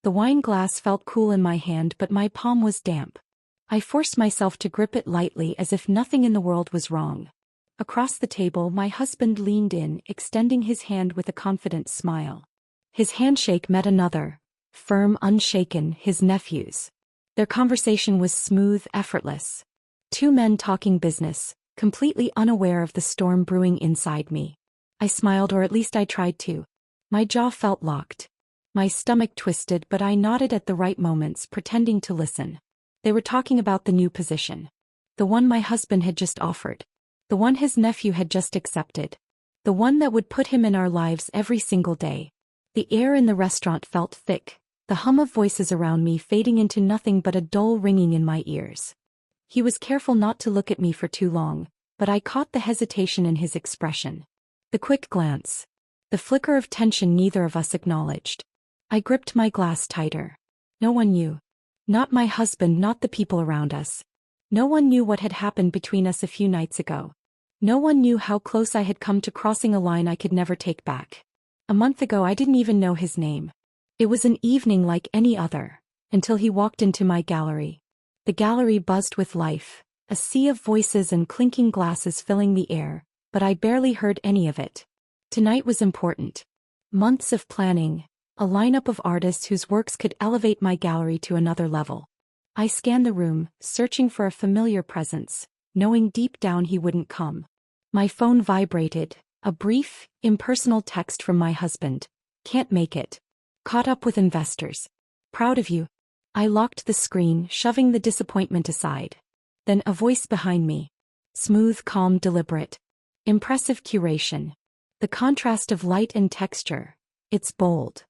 The wine glass felt cool in my hand, but my palm was damp. I forced myself to grip it lightly as if nothing in the world was wrong. Across the table, my husband leaned in, extending his hand with a confident smile. His handshake met another, firm, unshaken, his nephew's. Their conversation was smooth, effortless. Two men talking business, completely unaware of the storm brewing inside me. I smiled, or at least I tried to. My jaw felt locked. My stomach twisted, but I nodded at the right moments, pretending to listen. They were talking about the new position. The one my husband had just offered. The one his nephew had just accepted. The one that would put him in our lives every single day. The air in the restaurant felt thick, the hum of voices around me fading into nothing but a dull ringing in my ears. He was careful not to look at me for too long, but I caught the hesitation in his expression. The quick glance. The flicker of tension neither of us acknowledged. I gripped my glass tighter. No one knew. Not my husband, not the people around us. No one knew what had happened between us a few nights ago. No one knew how close I had come to crossing a line I could never take back. A month ago I didn't even know his name. It was an evening like any other, until he walked into my gallery. The gallery buzzed with life, a sea of voices and clinking glasses filling the air, but I barely heard any of it. Tonight was important. Months of planning, a lineup of artists whose works could elevate my gallery to another level. I scanned the room, searching for a familiar presence, knowing deep down he wouldn't come. My phone vibrated, a brief, impersonal text from my husband. Can't make it. Caught up with investors. Proud of you. I locked the screen, shoving the disappointment aside. Then a voice behind me. Smooth, calm, deliberate. Impressive curation. The contrast of light and texture. It's bold.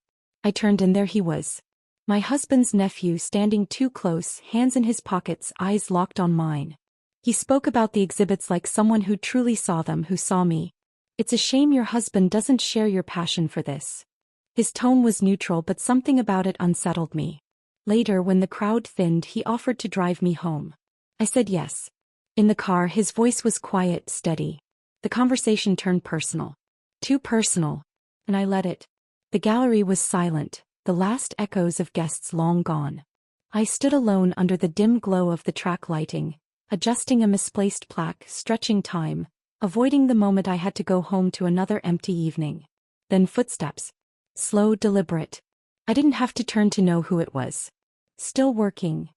I turned and there he was. My husband's nephew, standing too close, hands in his pockets, eyes locked on mine. He spoke about the exhibits like someone who truly saw them, who saw me. It's a shame your husband doesn't share your passion for this. His tone was neutral, but something about it unsettled me. Later, when the crowd thinned, he offered to drive me home. I said yes. In the car, his voice was quiet, steady. The conversation turned personal. Too personal. And I let it. The gallery was silent, the last echoes of guests long gone. I stood alone under the dim glow of the track lighting, adjusting a misplaced plaque, stretching time, avoiding the moment I had to go home to another empty evening. Then footsteps. Slow, deliberate. I didn't have to turn to know who it was. Still working.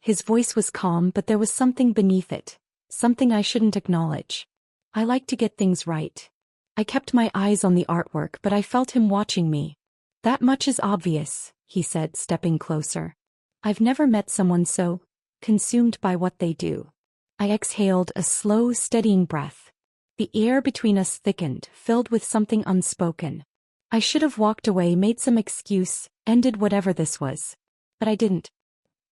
His voice was calm, but there was something beneath it, something I shouldn't acknowledge. I like to get things right. I kept my eyes on the artwork, but I felt him watching me. That much is obvious, he said, stepping closer. I've never met someone so consumed by what they do. I exhaled, a slow, steadying breath. The air between us thickened, filled with something unspoken. I should have walked away, made some excuse, ended whatever this was. But I didn't.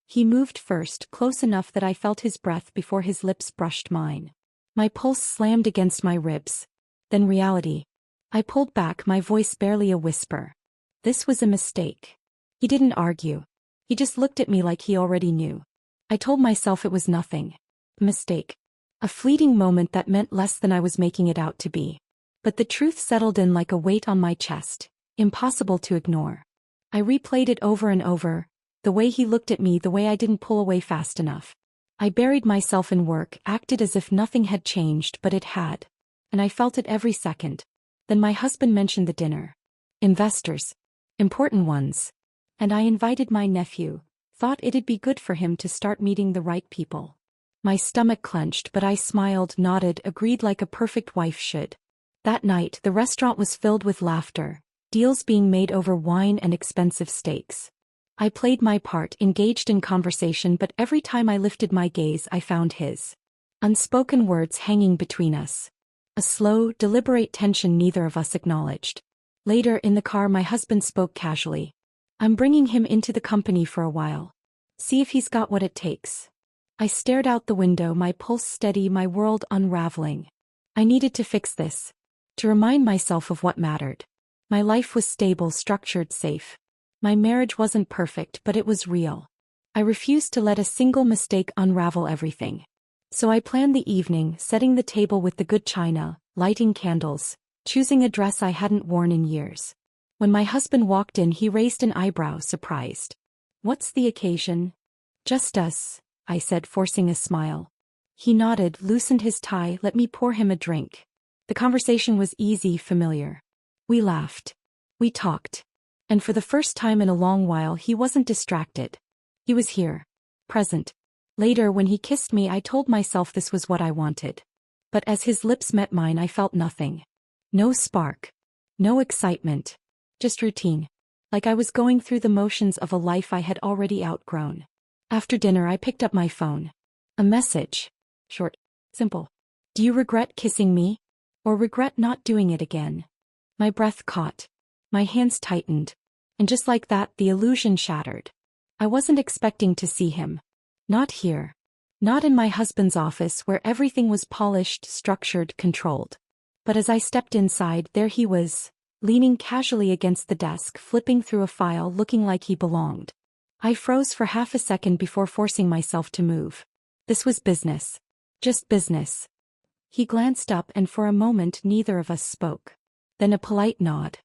He moved first, close enough that I felt his breath before his lips brushed mine. My pulse slammed against my ribs. Then reality. I pulled back, my voice barely a whisper. This was a mistake. He didn't argue. He just looked at me like he already knew. I told myself it was nothing. A mistake. A fleeting moment that meant less than I was making it out to be. But the truth settled in like a weight on my chest, impossible to ignore. I replayed it over and over, the way he looked at me, the way I didn't pull away fast enough. I buried myself in work, acted as if nothing had changed, but it had. And I felt it every second. Then my husband mentioned the dinner. Investors. Important ones. And I invited my nephew, thought it'd be good for him to start meeting the right people. My stomach clenched, but I smiled, nodded, agreed like a perfect wife should. That night, the restaurant was filled with laughter, deals being made over wine and expensive steaks. I played my part, engaged in conversation, but every time I lifted my gaze, I found his. Unspoken words hanging between us. A slow, deliberate tension neither of us acknowledged. Later, in the car, my husband spoke casually. I'm bringing him into the company for a while. See if he's got what it takes. I stared out the window, my pulse steady, my world unraveling. I needed to fix this. To remind myself of what mattered. My life was stable, structured, safe. My marriage wasn't perfect, but it was real. I refused to let a single mistake unravel everything. So I planned the evening, setting the table with the good china, lighting candles, choosing a dress I hadn't worn in years. When my husband walked in, he raised an eyebrow, surprised. "What's the occasion?" "Just us," I said, forcing a smile. He nodded, loosened his tie, let me pour him a drink. The conversation was easy, familiar. We laughed. We talked. And for the first time in a long while, he wasn't distracted. He was here. Present. Later, when he kissed me, I told myself this was what I wanted. But as his lips met mine, I felt nothing. No spark. No excitement. Just routine. Like I was going through the motions of a life I had already outgrown. After dinner, I picked up my phone. A message. Short. Simple. "Do you regret kissing me? Or regret not doing it again?" My breath caught. My hands tightened. And just like that, the illusion shattered. I wasn't expecting to see him. Not here. Not in my husband's office where everything was polished, structured, controlled. But as I stepped inside, there he was, leaning casually against the desk, flipping through a file, looking like he belonged. I froze for half a second before forcing myself to move. This was business. Just business. He glanced up, and for a moment neither of us spoke. Then a polite nod.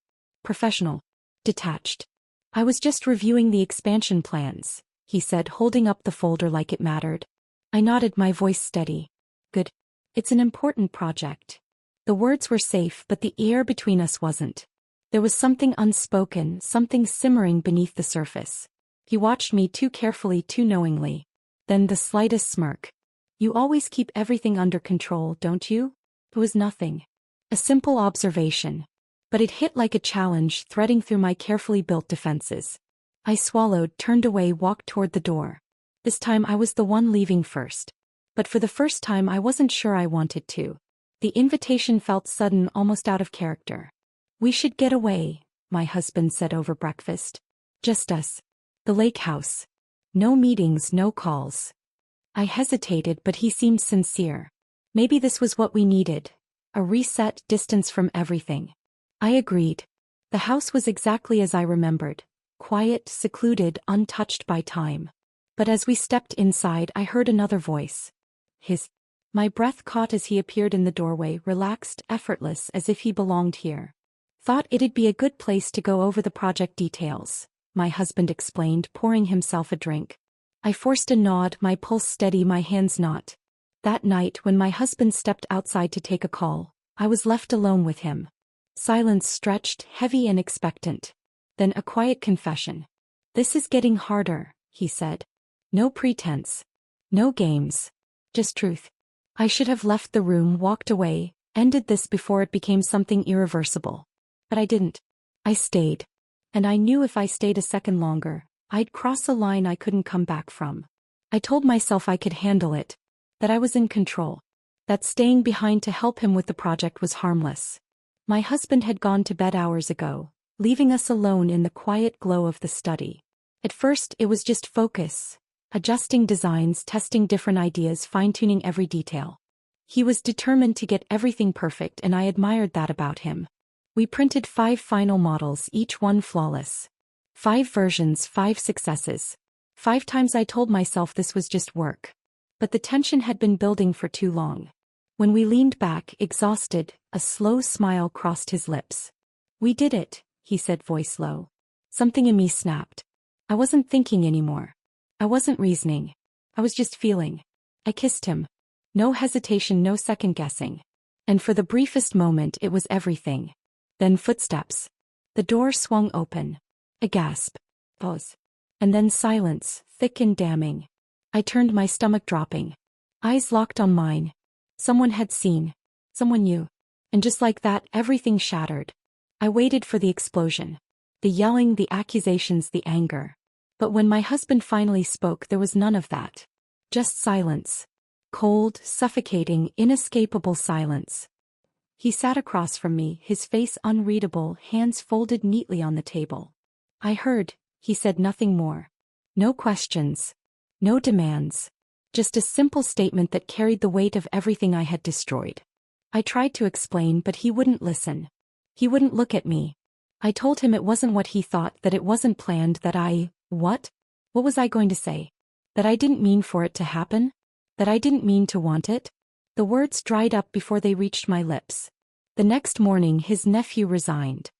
Professional. Detached. "I was just reviewing the expansion plans," he said, holding up the folder like it mattered. I nodded, my voice steady. "Good. It's an important project." The words were safe, but the air between us wasn't. There was something unspoken, something simmering beneath the surface. He watched me too carefully, too knowingly. Then the slightest smirk. "You always keep everything under control, don't you?" It was nothing. A simple observation. But it hit like a challenge, threading through my carefully built defenses. I swallowed, turned away, walked toward the door. This time I was the one leaving first. But for the first time I wasn't sure I wanted to. The invitation felt sudden, almost out of character. "We should get away," my husband said over breakfast. "Just us. The lake house. No meetings, no calls." I hesitated, but he seemed sincere. Maybe this was what we needed. A reset, distance from everything. I agreed. The house was exactly as I remembered. Quiet, secluded, untouched by time. But as we stepped inside, I heard another voice. His. My breath caught as he appeared in the doorway, relaxed, effortless, as if he belonged here. "Thought it'd be a good place to go over the project details," my husband explained, pouring himself a drink. I forced a nod, my pulse steady, my hands not. That night, when my husband stepped outside to take a call, I was left alone with him. Silence stretched, heavy and expectant. Then a quiet confession. "This is getting harder," he said. "No pretense. No games. Just truth." I should have left the room, walked away, ended this before it became something irreversible. But I didn't. I stayed. And I knew if I stayed a second longer, I'd cross a line I couldn't come back from. I told myself I could handle it. That I was in control. That staying behind to help him with the project was harmless. My husband had gone to bed hours ago, leaving us alone in the quiet glow of the study. At first, it was just focus. Adjusting designs, testing different ideas, fine-tuning every detail. He was determined to get everything perfect, and I admired that about him. We printed 5 final models, each one flawless. 5 versions, 5 successes. 5 times I told myself this was just work. But the tension had been building for too long. When we leaned back, exhausted, a slow smile crossed his lips. "We did it," he said, voice low. Something in me snapped. I wasn't thinking anymore. I wasn't reasoning. I was just feeling. I kissed him. No hesitation, no second guessing. And for the briefest moment, it was everything. Then footsteps. The door swung open. A gasp. Pause. And then silence, thick and damning. I turned, my stomach dropping. Eyes locked on mine. Someone had seen. Someone knew. And just like that, everything shattered. I waited for the explosion. The yelling, the accusations, the anger. But when my husband finally spoke, there was none of that. Just silence. Cold, suffocating, inescapable silence. He sat across from me, his face unreadable, hands folded neatly on the table. "I heard," he said, nothing more. No questions. No demands. Just a simple statement that carried the weight of everything I had destroyed. I tried to explain, but he wouldn't listen. He wouldn't look at me. I told him it wasn't what he thought, that it wasn't planned, that I... What? What was I going to say? That I didn't mean for it to happen? That I didn't mean to want it? The words dried up before they reached my lips. The next morning, his nephew resigned.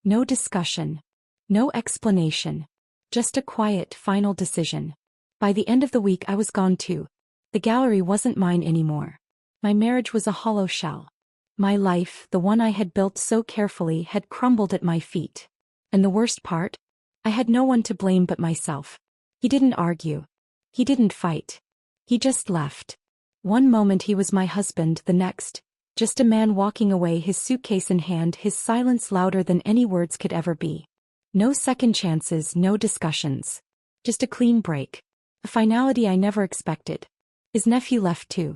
No discussion. No explanation. Just a quiet, final decision. By the end of the week I was gone too. The gallery wasn't mine anymore. My marriage was a hollow shell. My life, the one I had built so carefully, had crumbled at my feet. And the worst part? I had no one to blame but myself. He didn't argue. He didn't fight. He just left. One moment he was my husband, the next, just a man walking away, his suitcase in hand, his silence louder than any words could ever be. No second chances, no discussions. Just a clean break. A finality I never expected. His nephew left too.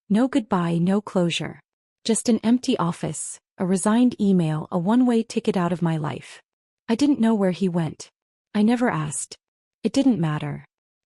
No goodbye, no closure. Just an empty office, a resigned email, a one-way ticket out of my life. I didn't know where he went. I never asked. It didn't matter.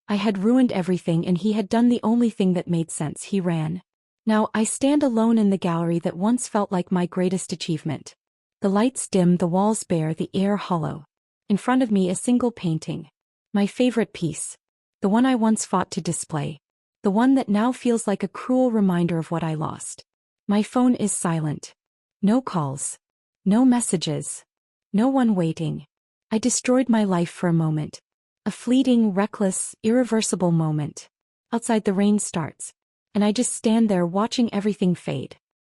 I had ruined everything and he had done the only thing that made sense. He ran. Now I stand alone in the gallery that once felt like my greatest achievement. The lights dim, the walls bare, the air hollow. In front of me a single painting. My favorite piece. The one I once fought to display. The one that now feels like a cruel reminder of what I lost. My phone is silent. No calls. No messages. No one waiting. I destroyed my life for a moment. A fleeting, reckless, irreversible moment. Outside the rain starts. And I just stand there watching everything fade.